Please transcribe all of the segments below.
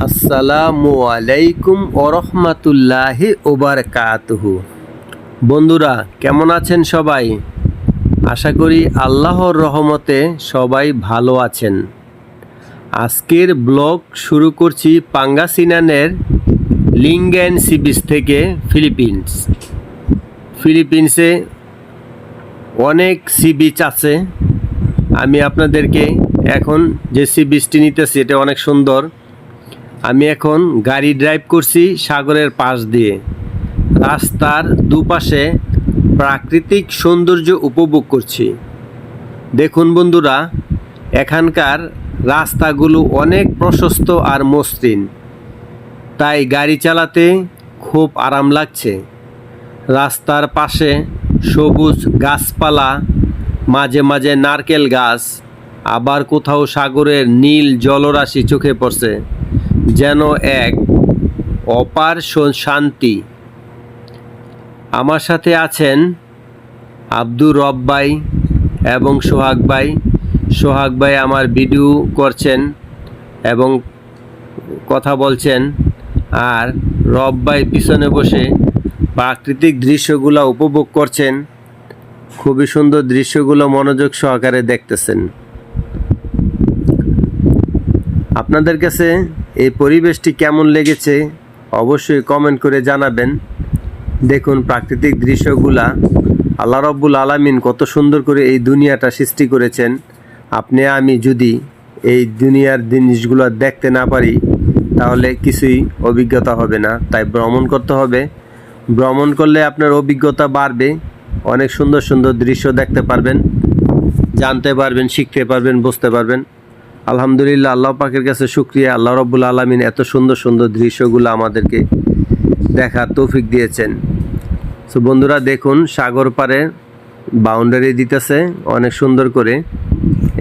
আসসালামু আলাইকুম ওরহমাতুল্লাহি ওবারকাতুহু। বন্ধুরা কেমন আছেন সবাই? আশা করি আল্লাহর রহমতে সবাই ভালো আছেন। আজকের ব্লগ শুরু করছি পাঙ্গাসিনানের লিঙ্গেন সি বিচ থেকে ফিলিপিন্সে অনেক সি বিচ আছে। আমি আপনাদেরকে এখন যে সি বিচটি নিতেছি এটা অনেক সুন্দর। আমি এখন গাড়ি ড্রাইভ করছি সাগরের পাশ দিয়ে। রাস্তার দুপাশে প্রাকৃতিক সৌন্দর্য উপভোগ করছি। দেখুন বন্ধুরা, এখানকার রাস্তাগুলো অনেক প্রশস্ত আর মসৃণ, তাই গাড়ি চালাতে খুব আরাম লাগছে। রাস্তার পাশে সবুজ গাছপালা, মাঝে মাঝে নারকেল গাছ, আবার কোথাও সাগরের নীল জলরাশি চোখে পড়ছে, যেন এক অপার শান্তি। আমার সাথে আছেন আব্দুর রব ভাই এবং সোহাগ ভাই আমার ভিডিও করছেন এবং কথা বলছেন, আর রব ভাই পিছনে বসে প্রাকৃতিক দৃশ্যগুলো উপভোগ করছেন। খুবই সুন্দর দৃশ্যগুলো মনোযোগ সহকারে দেখতেছেন। আপনাদের কাছে এই পরিবেশটি কেমন লেগেছে অবশ্যই কমেন্ট করে জানাবেন। দেখুন প্রাকৃতিক দৃশ্যগুলা, আল্লাহ রব্বুল আলামিন কত সুন্দর করে এই দুনিয়াটা সৃষ্টি করেছেন। আপনি আমি যদি এই দুনিয়ার জিনিসগুলো দেখতে না পারি তাহলে কিছুই অভিজ্ঞতা হবে না। তাই ভ্রমণ করতে হবে। ভ্রমণ করলে আপনার অভিজ্ঞতা বাড়বে, অনেক সুন্দর সুন্দর দৃশ্য দেখতে পারবেন, জানতে পারবেন, শিখতে পারবেন, বুঝতে পারবেন। আলহামদুলিল্লাহ, আল্লাহ পাকের কাছে শুকরিয়া, আল্লাহ রব্বুল আলামিন এত সুন্দর সুন্দর দৃশ্যগুলো আমাদেরকে দেখার তৌফিক দিয়েছেন। তো বন্ধুরা দেখুন, সাগর পাড়ে বাউন্ডারি দিতেছে অনেক সুন্দর করে।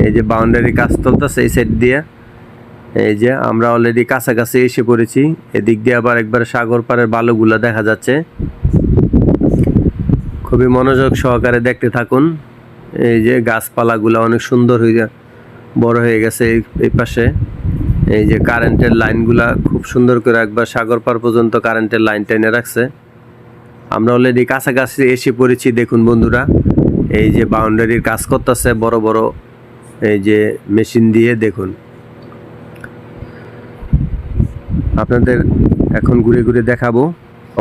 এই যে বাউন্ডারি কাজ চলতেছে এই সাইড দিয়ে। এই যে আমরা অলরেডি কাছাকাছি এসে পড়েছি। এদিক দিয়ে আবার একবার সাগর পাড়ের বালুগুলো দেখা যাচ্ছে। খুবই মনোযোগ সহকারে দেখতে থাকুন। এই যে গাছপালাগুলো অনেক সুন্দর বড় হয়ে গেছে এই পাশে। এই যে কারেন্টের লাইনগুলা খুব সুন্দর করে একবার সাগর পার পর্যন্ত কারেন্টের লাইন টেনে রাখছে। আমরা অলরেডি কাছাকাছি এসে পড়েছি। দেখুন বন্ধুরা, এই যে বাউন্ডারির কাজ করতেছে বড় বড় এই যে মেশিন দিয়ে। দেখুন, আপনাদের এখন ঘুরে ঘুরে দেখাবো।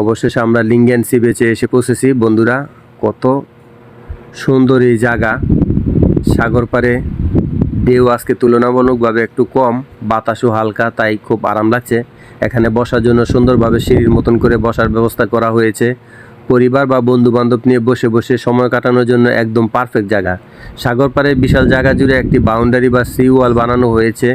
অবশেষে আমরা লিঙ্গেন সি বিচে এসে পৌঁছেছি। বন্ধুরা, কত সুন্দর এই জায়গা। সাগর পাড়ে ঢেউ আজকে তুলনামূলকভাবে একটু কম, বাতাসও হালকা, তাই খুব আরাম লাগছে। এখানে বসার জন্য সুন্দরভাবে সিঁড়ির মতন করে বসার ব্যবস্থা করা হয়েছে। পরিবার বা বন্ধু বান্ধব নিয়ে বসে বসে সময় কাটানোর জন্য একদম পারফেক্ট জায়গা। সাগর পাড়ের বিশাল জায়গা জুড়ে একটি বাউন্ডারি বা সি ওয়াল বানানো হয়েছে,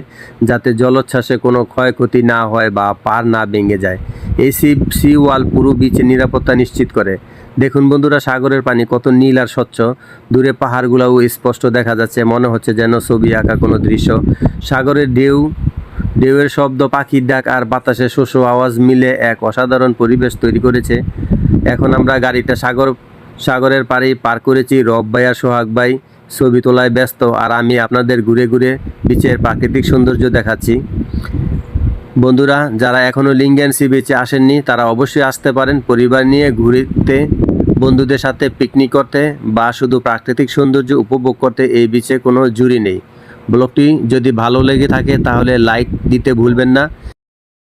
যাতে জলোচ্ছ্বাসে কোনো ক্ষয়ক্ষতি না হয় বা পার না ভেঙে যায়। এই সি ওয়াল পুরো বিচের নিরাপত্তা নিশ্চিত করে। দেখুন বন্ধুরা, সাগরের পানি কত নীল আর স্বচ্ছ। দূরে পাহাড়গুলোও স্পষ্ট দেখা যাচ্ছে, মনে হচ্ছে যেন ছবি আঁকা কোনো দৃশ্য। সাগরের ঢেউয়ের শব্দ, পাখির ডাক আর বাতাসের শোষ আওয়াজ মিলে এক অসাধারণ পরিবেশ তৈরি করেছে। এখন আমরা গাড়িটা সাগরের পাড়েই পার করেছি। রব ভাই আর সোহাগ ভাই ছবি তোলায় ব্যস্ত, আর আমি আপনাদের ঘুরে ঘুরে বিচের প্রাকৃতিক সৌন্দর্য দেখাচ্ছি। বন্ধুরা, যারা এখনও লিঙ্গেন সি বিচে আসেননি তারা অবশ্যই আসতে পারেন পরিবার নিয়ে ঘুরতে, বন্ধুদের সাথে পিকনিক করতে বা শুধু প্রাকৃতিক সৌন্দর্য উপভোগ করতে। এই বিচে কোনো জুড়ি নেই। ব্লগটি যদি ভালো লেগে থাকে তাহলে লাইক দিতে ভুলবেন না।